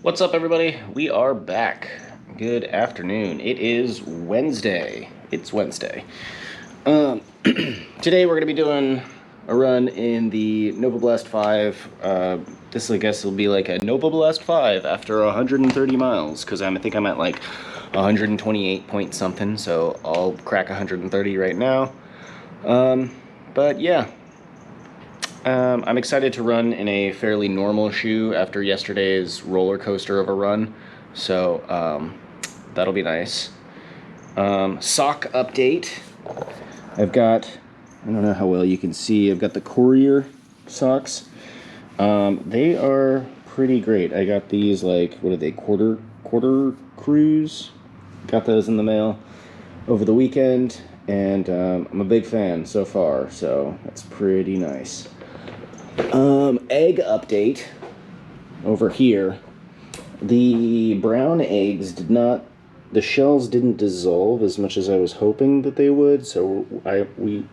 What's up, everybody? We are back. Good afternoon. It is Wednesday. It's Wednesday. Today we're going to be doing a run in the Nova Blast 5. This, I guess, will be like a Nova Blast 5 after 130 miles, because I think I'm at like 128 point something, so I'll crack 130 right now. But yeah. I'm excited to run in a fairly normal shoe after yesterday's roller coaster of a run, so that'll be nice. Sock update. I've got, I don't know how well you can see, I've got the Courier socks. They are pretty great. I got these, like, what are they, quarter cruise? Got those in the mail over the weekend, and I'm a big fan so far, so that's pretty nice. Egg update over here. The brown eggs the shells didn't dissolve as much as I was hoping that they would, so we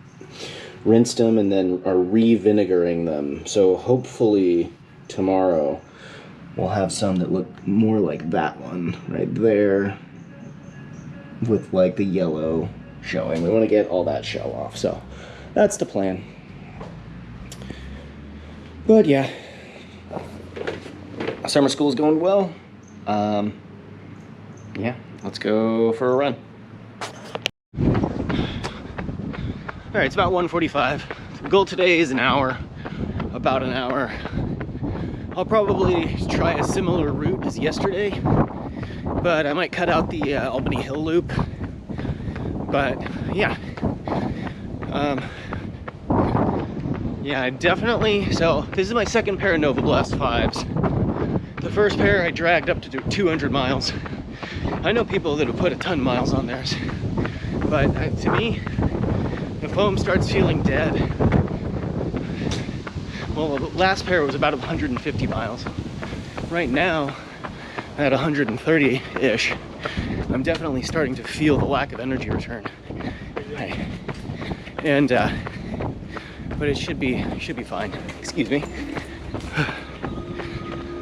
rinsed them and then are re-vinegaring them. So hopefully tomorrow we'll have some that look more like that one right there with like the yellow showing. We want to get all that shell off, so that's the plan. But yeah, summer school's going well. Yeah, let's go for a run. All right, it's about 1:45. The goal today is an hour, about an hour. I'll probably try a similar route as yesterday, but I might cut out the Albany Hill Loop. But yeah. Yeah, I definitely, so this is my second pair of Nova Blast 5s. The first pair I dragged up to 200 miles. I know people that have put a ton of miles on theirs, but to me, the foam starts feeling dead. Well, the last pair was about 150 miles. Right now, at 130-ish, I'm definitely starting to feel the lack of energy return. And, but it should be fine. Excuse me.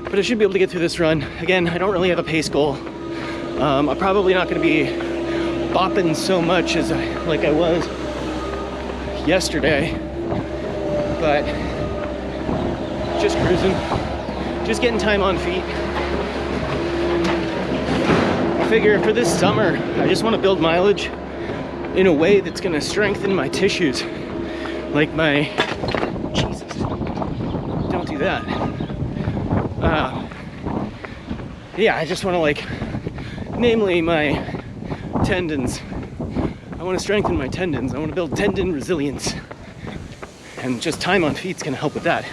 But I should be able to get through this run. Again, I don't really have a pace goal. I'm probably not going to be bopping so much as like I was yesterday, but just cruising, just getting time on feet. I figure for this summer, I just want to build mileage in a way that's going to strengthen my tissues. Like my, Jesus, don't do that. Yeah, I just want to, like, namely my tendons. I want to strengthen my tendons. I want to build tendon resilience. And just time on feet's going to help with that.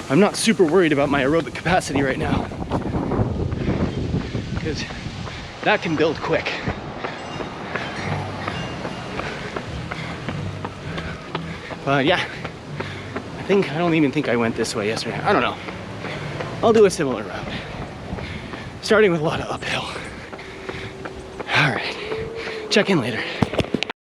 I'm not super worried about my aerobic capacity right now, because that can build quick. But yeah, I don't even think I went this way yesterday. I don't know. I'll do a similar route, starting with a lot of uphill. All right, check in later.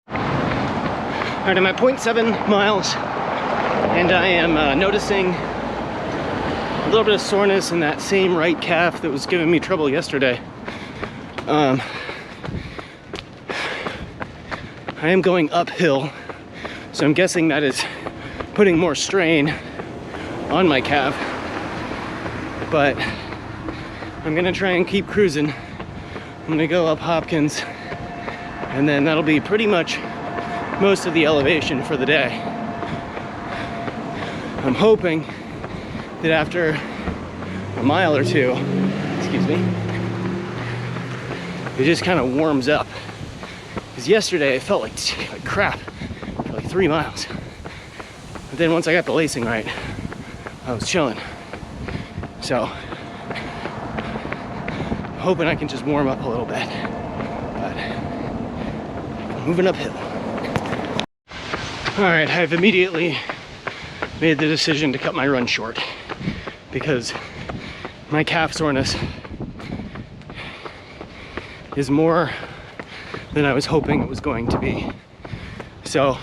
All right, I'm at 0.7 miles, and I am noticing a little bit of soreness in that same right calf that was giving me trouble yesterday. I am going uphill, so I'm guessing that is putting more strain on my calf. But I'm gonna try and keep cruising. I'm gonna go up Hopkins, and then that'll be pretty much most of the elevation for the day. I'm hoping that after a mile or two, excuse me, it just kind of warms up. Because yesterday I felt like crap for like 3 miles. But then once I got the lacing right, I was chilling. So, hoping I can just warm up a little bit. But, moving uphill. All right, I've immediately made the decision to cut my run short, because my calf soreness is more than I was hoping it was going to be. So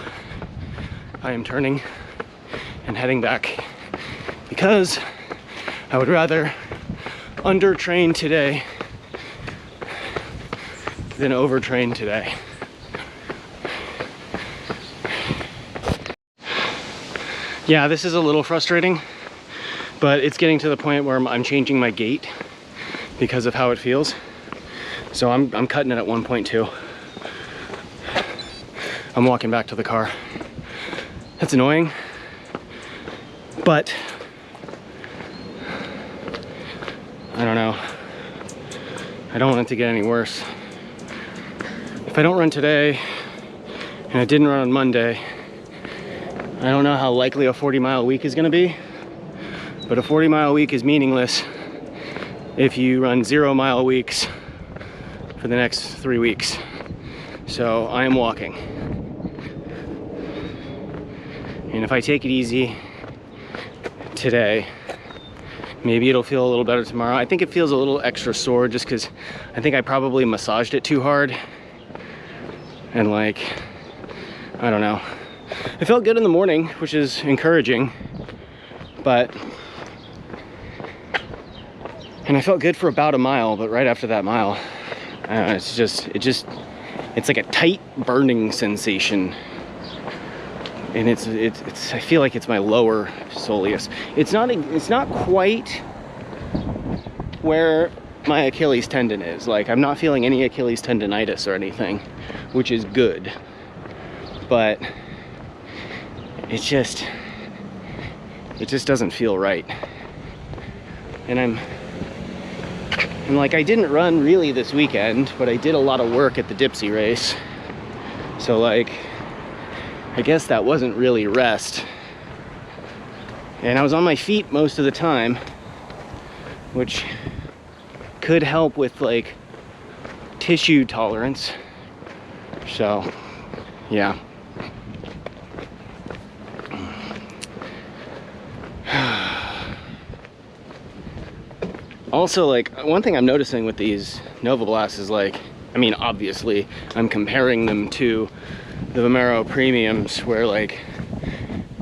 I am turning and heading back, because I would rather undertrained today than overtrained today. Yeah, this is a little frustrating, but it's getting to the point where I'm changing my gait because of how it feels. So I'm cutting it at 1.2. I'm walking back to the car. That's annoying, but I don't know. I don't want it to get any worse. If I don't run today, and I didn't run on Monday, I don't know how likely a 40-mile week is gonna be, but a 40-mile week is meaningless if you run 0-mile weeks for the next 3 weeks. So I am walking. And if I take it easy today, maybe it'll feel a little better tomorrow. I think it feels a little extra sore just because I think I probably massaged it too hard. And like, I don't know. It felt good in the morning, which is encouraging, and I felt good for about a mile, but right after that mile, it's like a tight burning sensation. And it's I feel like it's my lower soleus. It's not quite where my Achilles tendon is. Like, I'm not feeling any Achilles tendonitis or anything, which is good. But it just doesn't feel right. And I'm like, I didn't run really this weekend, but I did a lot of work at the Dipsy race. So like, I guess that wasn't really rest. And I was on my feet most of the time, which could help with like tissue tolerance. So, yeah. Also, like, one thing I'm noticing with these Novablasts is like, I mean, obviously I'm comparing them to the Vomero Premiums, where like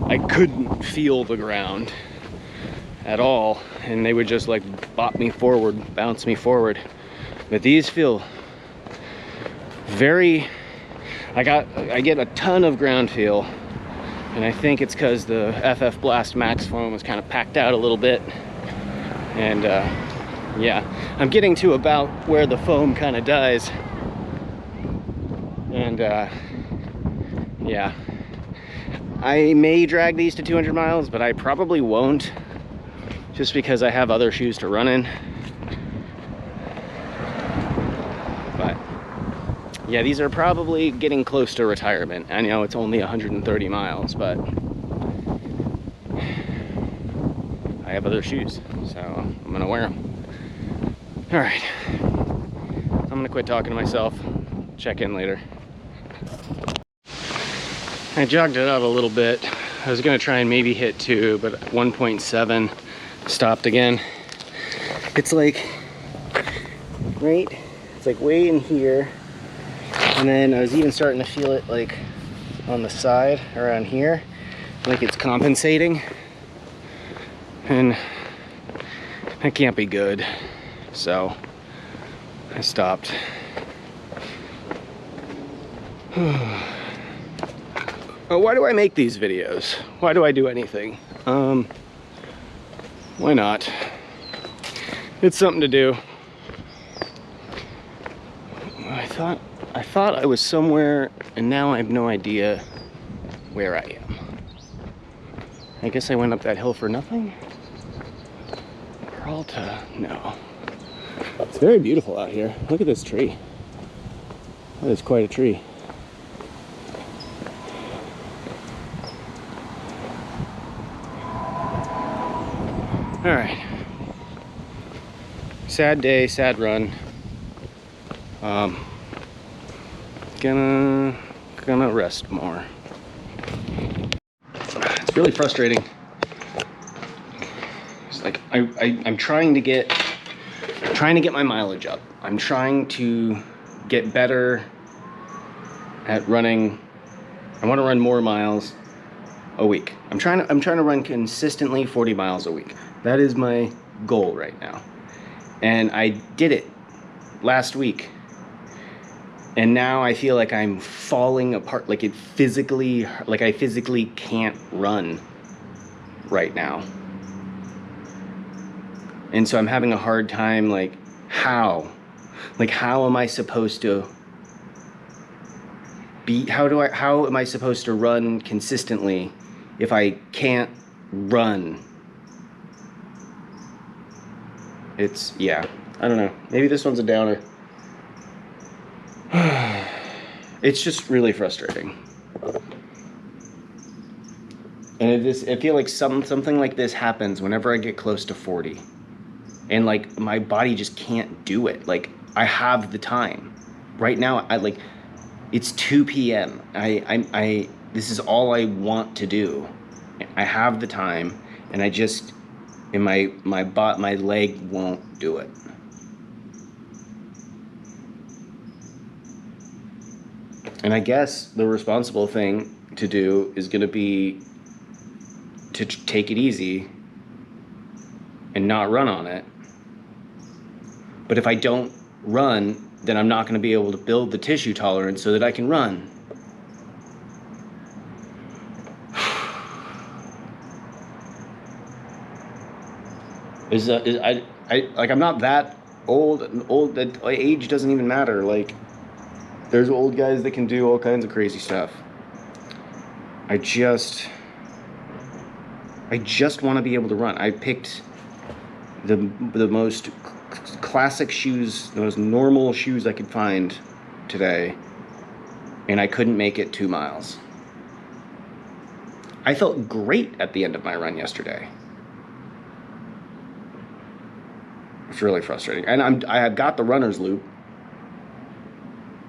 I couldn't feel the ground at all, and they would just like bop me forward, bounce me forward. But these feel very, I get a ton of ground feel, and I think it's because the FF Blast Max foam was kind of packed out a little bit. And yeah, I'm getting to about where the foam kind of dies. And yeah, I may drag these to 200 miles, but I probably won't, just because I have other shoes to run in. But yeah, these are probably getting close to retirement. I know it's only 130 miles, but I have other shoes, so I'm gonna wear them. All right, I'm gonna quit talking to myself. Check in later. I jogged it out a little bit. I was gonna try and maybe hit 2, but 1.7 stopped again. It's like, right? It's like way in here. And then I was even starting to feel it like on the side around here, like it's compensating. And that can't be good. So I stopped. Why do I make these videos? Why do I do anything? Why not? It's something to do. I thought I was somewhere, and now I have no idea where I am. I guess I went up that hill for nothing? Peralta, no. It's very beautiful out here. Look at this tree. That is quite a tree. All right. Sad day, sad run. Gonna rest more. It's really frustrating. It's like I'm trying to get my mileage up. I'm trying to get better at running. I want to run more miles a week. I'm trying to run consistently 40 miles a week. That is my goal right now. And I did it last week. And now I feel like I'm falling apart, like I physically can't run right now. And so I'm having a hard time, like, how am I supposed to how am I supposed to run consistently if I can't run? Yeah, I don't know. Maybe this one's a downer. It's just really frustrating. And I feel like something like this happens whenever I get close to 40. And like my body just can't do it. Like I have the time. Right now it's 2 p.m. This is all I want to do. I have the time and my leg won't do it. And I guess the responsible thing to do is going to be to take it easy and not run on it. But if I don't run, then I'm not going to be able to build the tissue tolerance so that I can run. I'm not that old that age doesn't even matter. Like, there's old guys that can do all kinds of crazy stuff. I just want to be able to run. I picked the most classic shoes, the most normal shoes I could find today, and I couldn't make it 2 miles. I felt great at the end of my run yesterday. It's really frustrating. And I have got the runner's loop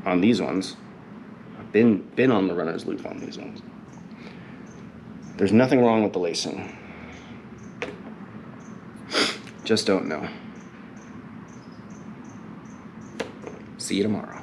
on these ones. I've been on the runner's loop on these ones. There's nothing wrong with the lacing. Just don't know. See you tomorrow.